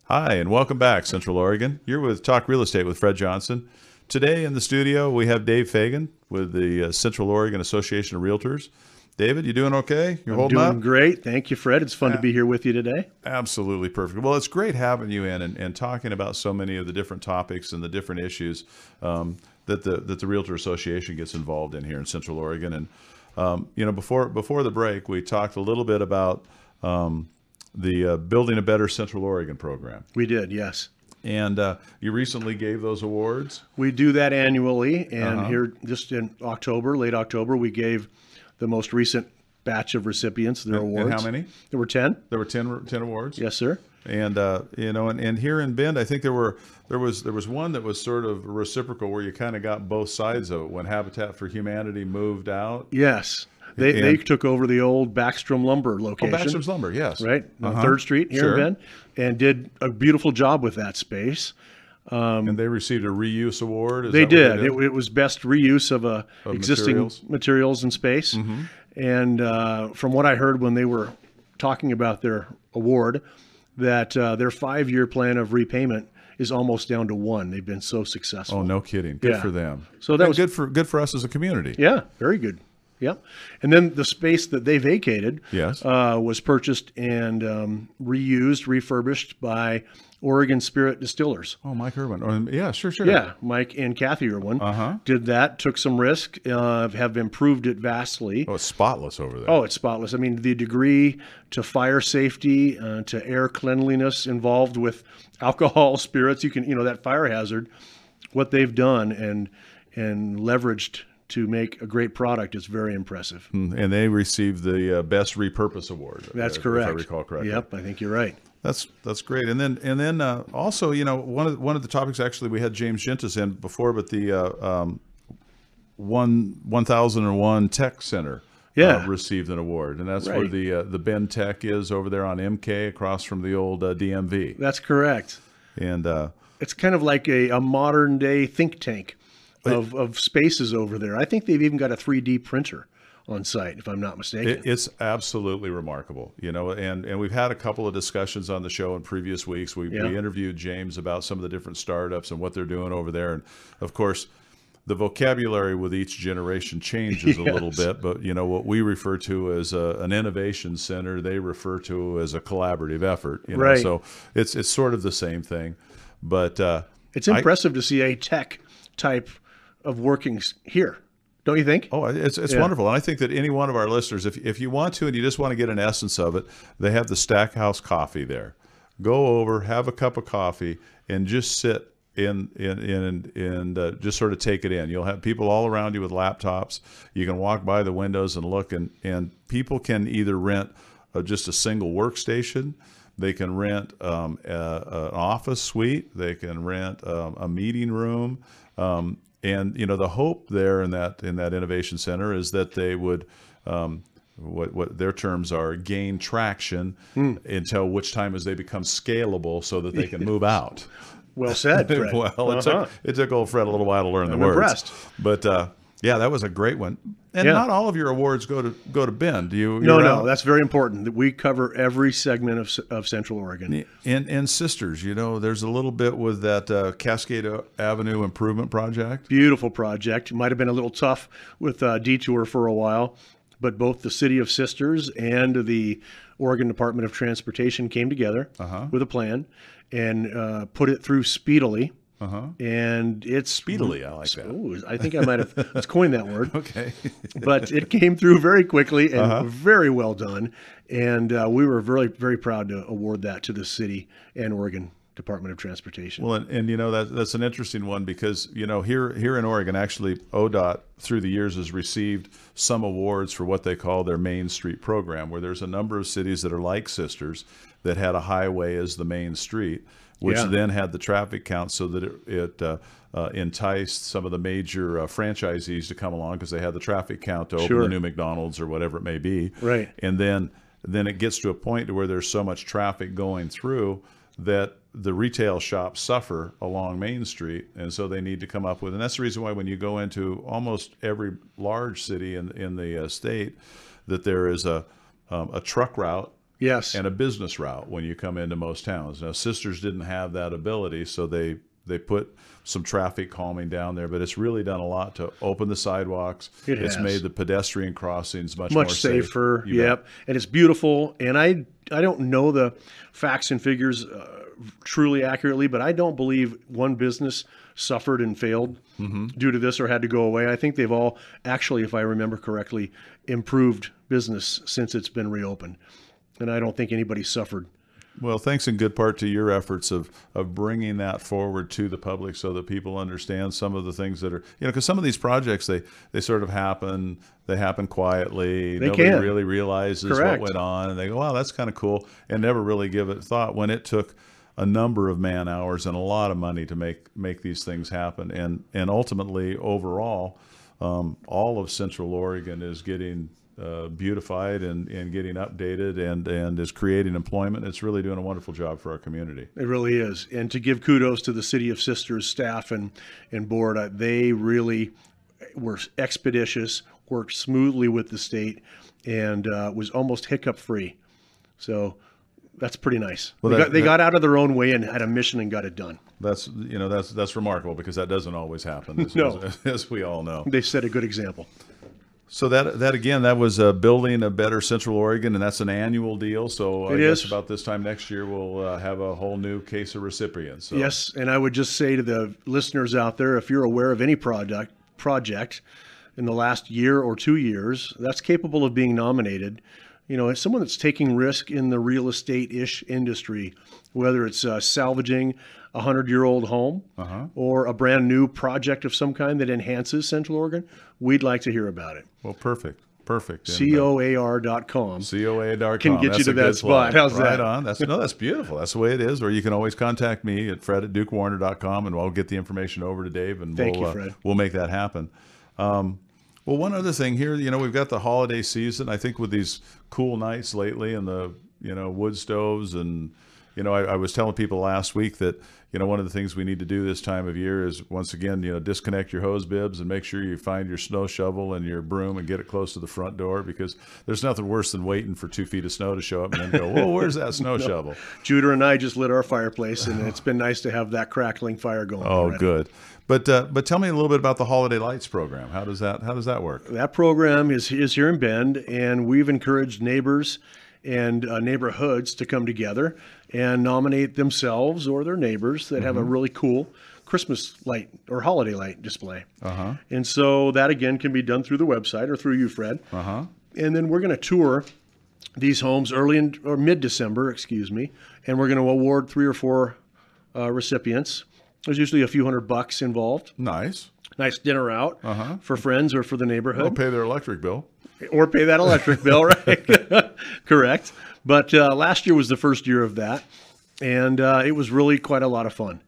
Hi, and welcome back, Central Oregon. You're with Talk Real Estate with Fred Johnson. Today in the studio, we have Dave Fagan with the Central Oregon Association of Realtors. David, you doing okay? You're holding up? Doing great. Thank you, Fred. It's fun to be here with you today. Absolutely perfect. Well, it's great having you in and talking about so many of the different topics and the different issues that the Realtor Association gets involved in here in Central Oregon. And before the break, we talked a little bit about the Building a Better Central Oregon program. We did, yes. And you recently gave those awards? We do that annually, and here just in October, late October, we gave the most recent batch of recipients their awards. And how many? There were 10. There were 10 awards? Yes, sir. And and here in Bend, I think there was one that was sort of reciprocal where you kind of got both sides of it when Habitat for Humanity moved out. Yes. They took over the old Backstrom Lumber location. Oh, Backstrom's Lumber, yes. Right, on 3rd Street here in Bend, and did a beautiful job with that space. And they received a reuse award? They did. It was best reuse of existing materials and space. And from what I heard when they were talking about their award, that their 5-year plan of repayment is almost down to 1. They've been so successful. Oh, no kidding. Good for them. So that was good for us as a community. Yeah, very good. Yeah. And then the space that they vacated was purchased and reused, refurbished by Oregon Spirit Distillers. Oh, Mike Irwin. Yeah, sure. Yeah, Mike and Kathy Irwin did that, took some risk, have improved it vastly. Oh, it's spotless over there. Oh, it's spotless. I mean, the degree to fire safety, to air cleanliness involved with alcohol, spirits, that fire hazard, what they've done and leveraged to make a great product is very impressive. And they received the Best Repurpose Award. That's correct. If I recall correctly. Yep, I think you're right. That's great. And then also, one of the topics actually we had James Gentis in before, but the 1001 Tech Center received an award, and that's where the Bend Tech is over there on MK across from the old DMV. That's correct. And it's kind of like a modern day think tank of spaces over there. I think they've even got a 3D printer on site, if I'm not mistaken. It's absolutely remarkable, and we've had a couple of discussions on the show in previous weeks. We interviewed James about some of the different startups and what they're doing over there. And of course, the vocabulary with each generation changes a little bit, but what we refer to as an innovation center, they refer to as a collaborative effort. Right. So it's sort of the same thing, but it's impressive to see a tech type of workings here, don't you think? Oh, it's wonderful. And I think that any one of our listeners, if you want to and you just want to get an essence of it, they have the Stackhouse coffee there. Go over, have a cup of coffee, and just sit and just sort of take it in. You'll have people all around you with laptops. You can walk by the windows and look, and people can either rent just a single workstation. They can rent an office suite. They can rent a meeting room. And the hope there in that innovation center is that they would, what their terms are, gain traction until which time as they become scalable so that they can move out. Well said, Fred. Well, it took old Fred a little while to learn the words. Impressed. But yeah, that was a great one. And not all of your awards go to Bend. No, that's very important. That we cover every segment of Central Oregon. And Sisters, there's a little bit with that Cascade Avenue Improvement Project. Beautiful project. Might have been a little tough with detour for a while, but both the City of Sisters and the Oregon Department of Transportation came together with a plan and put it through speedily. And it's speedily. I like that. Oh, I think I might have let's coin that word. Okay. But it came through very quickly and very well done. And we were very, very proud to award that to the city and Oregon Department of Transportation. Well, and that's an interesting one because here in Oregon, actually ODOT through the years has received some awards for what they call their Main Street program, where there's a number of cities that are like Sisters that had a highway as the main street, which then had the traffic count so that it enticed some of the major franchisees to come along because they had the traffic count to open the new McDonald's or whatever it may be. Right. And then it gets to a point to where there's so much traffic going through that the retail shops suffer along Main Street, and so they need to come up with, and that's the reason why when you go into almost every large city in the state, that there is a truck route Yes. and a business route when you come into most towns. Now, Sisters didn't have that ability, so they put some traffic calming down there, but it's really done a lot to open the sidewalks. It's made the pedestrian crossings much more safer. Yep. And it's beautiful. And I don't know the facts and figures truly accurately, but I don't believe one business suffered and failed due to this or had to go away. I think they've all actually, if I remember correctly, improved business since it's been reopened. And I don't think anybody suffered. Well, thanks in good part to your efforts of bringing that forward to the public so that people understand some of the things that are, because some of these projects, they sort of happen, they happen quietly. Nobody really realizes what went on. And they go, wow, that's kind of cool, and never really give it thought when it took a number of man hours and a lot of money to make these things happen. And ultimately, overall, all of Central Oregon is getting beautified and getting updated and is creating employment. It's really doing a wonderful job for our community. It really is. And to give kudos to the City of Sisters staff and board, they really were expeditious, worked smoothly with the state, and was almost hiccup free. So that's pretty nice. Well, they got out of their own way and had a mission and got it done. That's remarkable, because that doesn't always happen, as we all know. They set a good example. So that was building a better Central Oregon, and that's an annual deal. So I guess about this time next year we'll have a whole new case of recipients. So. Yes, and I would just say to the listeners out there, if you're aware of any project in the last year or 2 years that's capable of being nominated, as someone that's taking risk in the real estate-ish industry, whether it's salvaging a 100-year-old home or a brand new project of some kind that enhances Central Oregon, we'd like to hear about it. Well, perfect. COAR.com. COAR.com can get you to that spot. How's that? Right on. That's beautiful. That's the way it is. Or you can always contact me at fred@dukewarner.com, and I'll get the information over to Dave, and Thank you, Fred. We'll make that happen. Well, one other thing here, we've got the holiday season. I think with these cool nights lately and the, wood stoves, and, I was telling people last week that, one of the things we need to do this time of year is, once again, disconnect your hose bibs and make sure you find your snow shovel and your broom and get it close to the front door, because there's nothing worse than waiting for 2 feet of snow to show up and then go, whoa, where's that snow shovel? Judah and I just lit our fireplace, and it's been nice to have that crackling fire going. Oh, good. But tell me a little bit about the Holiday Lights program. How does that work? That program is here in Bend, and we've encouraged neighbors and neighborhoods to come together and nominate themselves or their neighbors that have a really cool Christmas light or holiday light display. And so that, again, can be done through the website or through you, Fred. And then we're going to tour these homes mid-December, and we're going to award 3 or 4 recipients. There's usually a few $100 involved. Nice dinner out for friends or for the neighborhood. Or pay their electric bill. Or pay that electric bill, right? Correct. But last year was the first year of that, and it was really quite a lot of fun.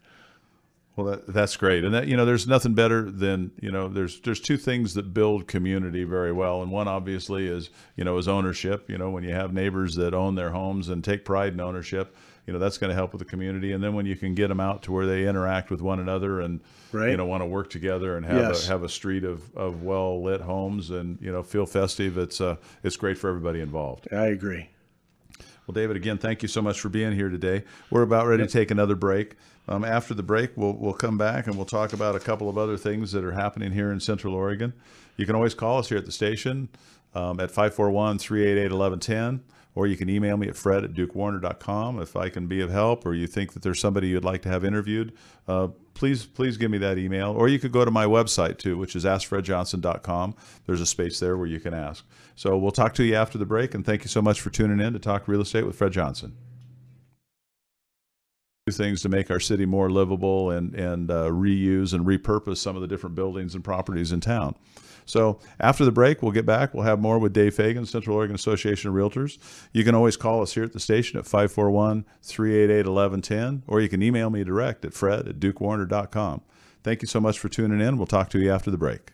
Well, that's great. And that, there's nothing better than, there's 2 things that build community very well. And one, obviously, is ownership. When you have neighbors that own their homes and take pride in ownership, that's going to help with the community. And then when you can get them out to where they interact with one another and, want to work together and have a street of well-lit homes and, feel festive, it's great for everybody involved. I agree. Well, David, again, thank you so much for being here today. We're about ready to take another break. After the break, we'll come back and we'll talk about a couple of other things that are happening here in Central Oregon. You can always call us here at the station at 541-388-1110, or you can email me at fred@dukewarner.com if I can be of help, or you think that there's somebody you'd like to have interviewed. Please give me that email, or you could go to my website too, which is askfredjohnson.com. There's a space there where you can ask. So we'll talk to you after the break, and thank you so much for tuning in to Talk Real Estate with Fred Johnson. Things to make our city more livable and reuse and repurpose some of the different buildings and properties in town. So after the break, we'll get back. We'll have more with Dave Fagan, Central Oregon Association of Realtors. You can always call us here at the station at 541-388-1110, or you can email me direct at fred@dukewarner.com. Thank you so much for tuning in. We'll talk to you after the break.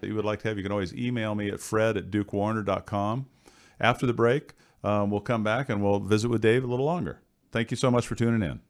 That you would like to have, you can always email me at fred@dukewarner.com. After the break, we'll come back and we'll visit with Dave a little longer. Thank you so much for tuning in.